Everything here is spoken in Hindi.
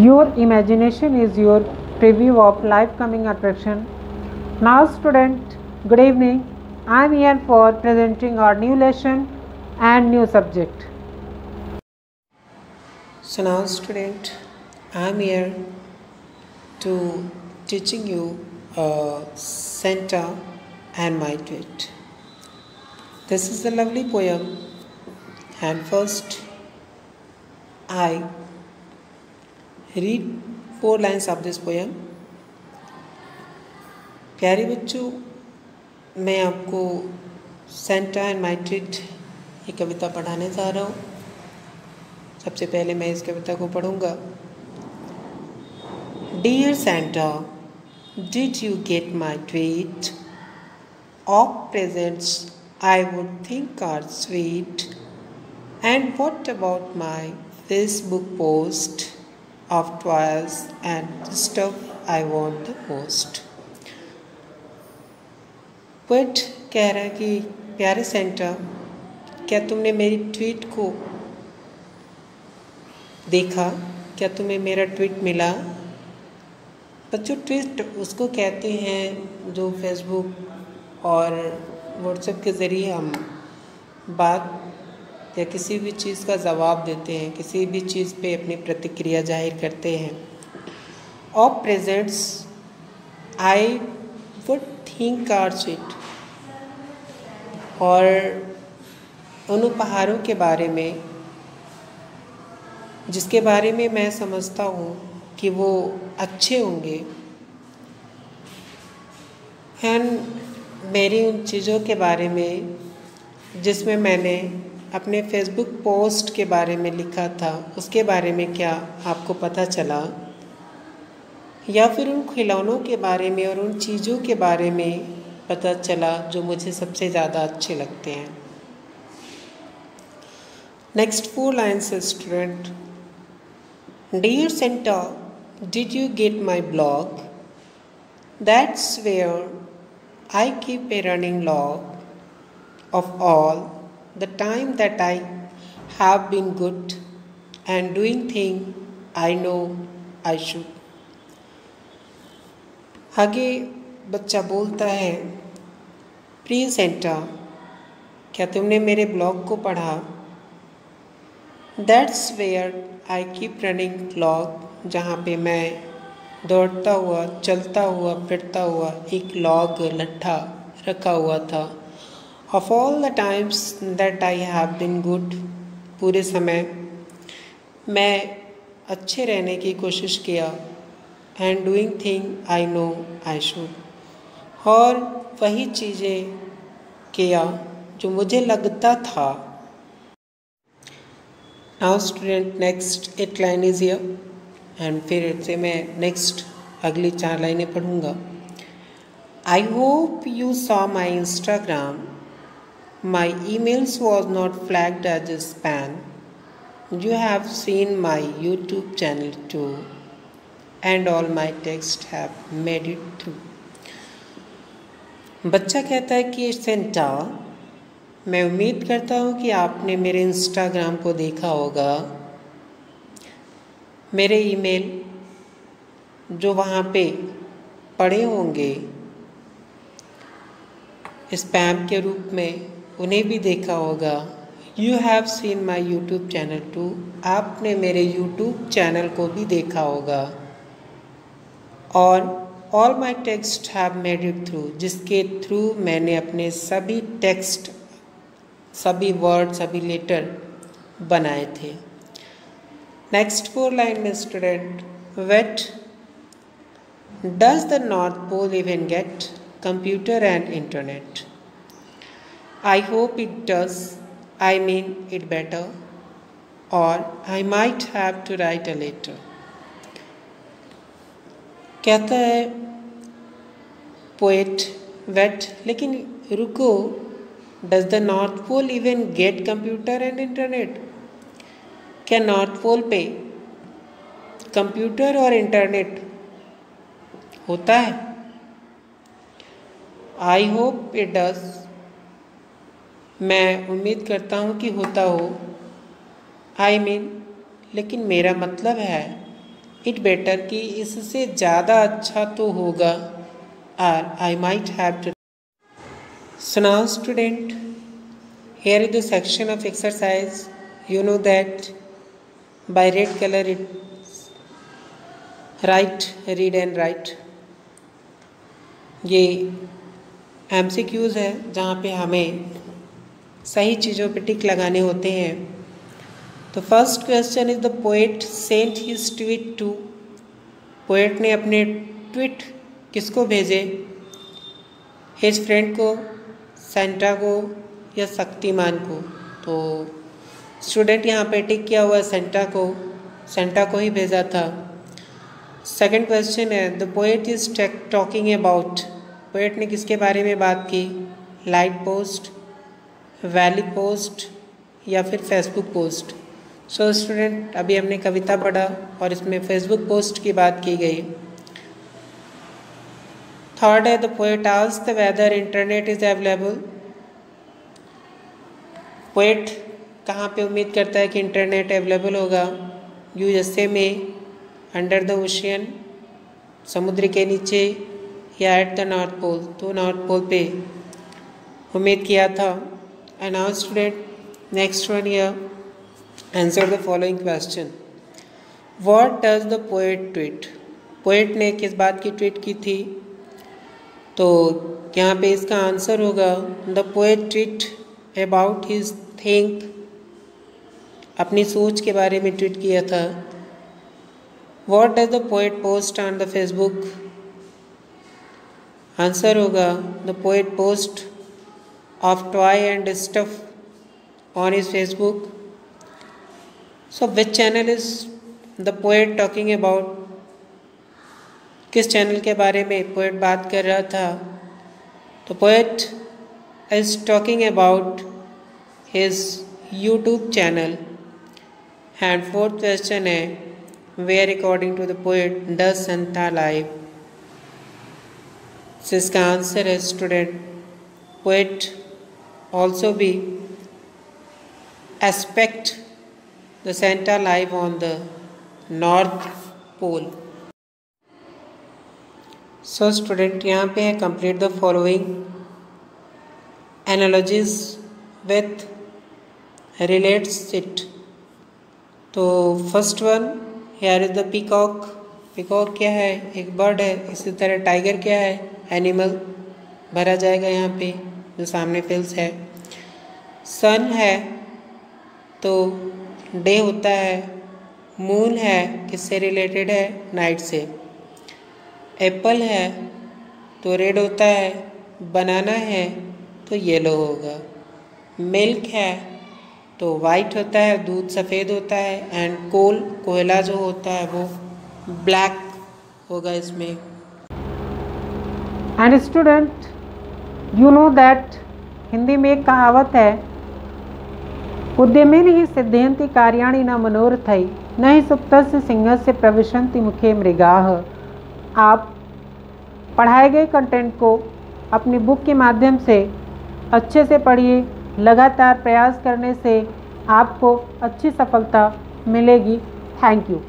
Your imagination is your preview of life coming attraction. Now student, good evening. I am here for presenting our new lesson and new subject. So now student, I am here to teaching you Santa and my tweet. This is a lovely poem, and first I read 4 lines of this poem. प्यारे बच्चों, मैं आपको सेंटा एंड माई ट्रीट ये कविता पढ़ाने जा रहा हूँ। सबसे पहले मैं इस कविता को पढ़ूँगा। Dear Santa, did you get my tweet? Of presents I would think are sweet. And what about my Facebook post of toys and stuff I want the most? Poet कह रहा है कि प्यारे सेंटा, क्या तुमने मेरी ट्वीट को देखा? क्या तुम्हें मेरा ट्वीट मिला? बच्चों, ट्वीट उसको कहते हैं जो फेसबुक और व्हाट्सएप के ज़रिए हम बात या किसी भी चीज़ का जवाब देते हैं, किसी भी चीज़ पे अपनी प्रतिक्रिया जाहिर करते हैं। Of presents I would think are sweet, और उन उपहारों के बारे में जिसके बारे में मैं समझता हूँ कि वो अच्छे होंगे, एंड मेरी उन चीज़ों के बारे में जिसमें मैंने अपने फेसबुक पोस्ट के बारे में लिखा था, उसके बारे में क्या आपको पता चला? या फिर उन खिलौनों के बारे में और उन चीज़ों के बारे में पता चला जो मुझे सबसे ज़्यादा अच्छे लगते हैं? Next 4 lines student. Dear Santa, did you get my blog? That's where I keep a running log of all the time that I have been good and doing things I know I should. आगे बच्चा बोलता है, प्रिय सेंटा, क्या तुमने मेरे ब्लॉग को पढ़ा? That's where I keep running log, जहाँ पे मैं दौड़ता हुआ, चलता हुआ, फिरता हुआ एक लॉग लट्ठा रखा हुआ था। Of all the times that I have been good, पूरे समय मैं अच्छे रहने की कोशिश किया, and doing thing I know I should, और वही चीज़ें किया जो मुझे लगता था। Now student, next 8 line is here, and फिर से मैं next अगली 4 लाइनें पढ़ूँगा। I hope you saw my Instagram. My emails was not flagged as a spam. You have seen my YouTube channel too, and all my texts have made it through. बच्चा कहता है कि सेंटा, मैं उम्मीद करता हूँ कि आपने मेरे इंस्टाग्राम को देखा होगा। मेरे ईमेल जो वहाँ पे पड़े होंगे स्पैम के रूप में, उन्हें भी देखा होगा। You have seen my YouTube channel too, आपने मेरे यूट्यूब चैनल को भी देखा होगा। और all my text have made it through, जिसके थ्रू मैंने अपने सभी टेक्स्ट, सभी वर्ड, सभी लेटर बनाए थे। नेक्स्ट 4 लाइन में student, wait does the North Pole even get computer and internet? I hope it does. I mean it better. Or I might have to write a letter. कहता है पोएट, वेट, लेकिन रुको, does the North Pole even get computer and internet? क्या नॉर्थ पोल पे कंप्यूटर और इंटरनेट होता है? आई होप इट डज, मैं उम्मीद करता हूँ कि होता हो। आई मीन, लेकिन मेरा मतलब है इट बेटर कि इससे ज़्यादा अच्छा तो होगा, और I might have to. So now student, here is the section of exercise. You know that by red color it write, read and write. ये MCQs है जहाँ पे हमें सही चीज़ों पे टिक लगाने होते हैं। तो first question is the poet sent his tweet to. Poet ने अपने ट्वीट किसको भेजे? हिज फ्रेंड को, सेंटा को या शक्तिमान को? तो स्टूडेंट यहाँ पे टिक किया हुआ है सेंटा को ही भेजा था। सेकंड क्वेश्चन है the poet is talking about. Poet ने किसके बारे में बात की? लाइट पोस्ट, वैली पोस्ट या फिर फेसबुक पोस्ट? सो स्टूडेंट अभी हमने कविता पढ़ा और इसमें फेसबुक पोस्ट की बात की गई। थर्ड है the poet asked whether internet is available. Poet कहाँ पे उम्मीद करता है कि इंटरनेट अवेलेबल होगा? यूएसए में, अंडर द ओशियन, समुद्र के नीचे, या एट द नॉर्थ पोल? तो नॉर्थ पोल पे उम्मीद किया था। And now student next one here, answer the following question. What does the poet tweet? Poet ने किस बात की ट्वीट की थी? तो यहाँ पे इसका आंसर होगा the poet tweet about his think. अपनी सोच के बारे में ट्वीट किया था। What does the poet post on the Facebook? Answer होगा the poet post of toy and stuff on his Facebook. So which channel is the poet talking about? किस चैनल के बारे में पोएट बात कर रहा था? तो poet is talking about his YouTube channel. And fourth question है where according to the poet does Santa live? So इसका आंसर है student poet also be expect the Santa live on the North Pole. So student यहाँ पे है complete the following analogies with relates it. तो first one here is the peacock. peacock क्या है? एक बर्ड है। इसी तरह टाइगर क्या है? एनिमल भरा जाएगा यहाँ पे जो सामने फिल्स है। सन है तो डे होता है। मून है किससे रिलेटेड है? नाइट से। एप्पल है तो रेड होता है। बनाना है तो येलो होगा। मिल्क है तो वाइट होता है, दूध सफ़ेद होता है। एंड कोल, कोयला जो होता है वो ब्लैक होगा इसमें। And student you know that Hindi में एक कहावत है, उद्यमेन ही सिद्धयन्ति कार्याणि न मनोरथै न हि सुप्तस्य सिंहस्य प्रविशन्ति मुखे मृगाः। आप पढ़ाए गए कंटेंट को अपनी बुक के माध्यम से अच्छे से पढ़िए। लगातार प्रयास करने से आपको अच्छी सफलता मिलेगी। Thank you.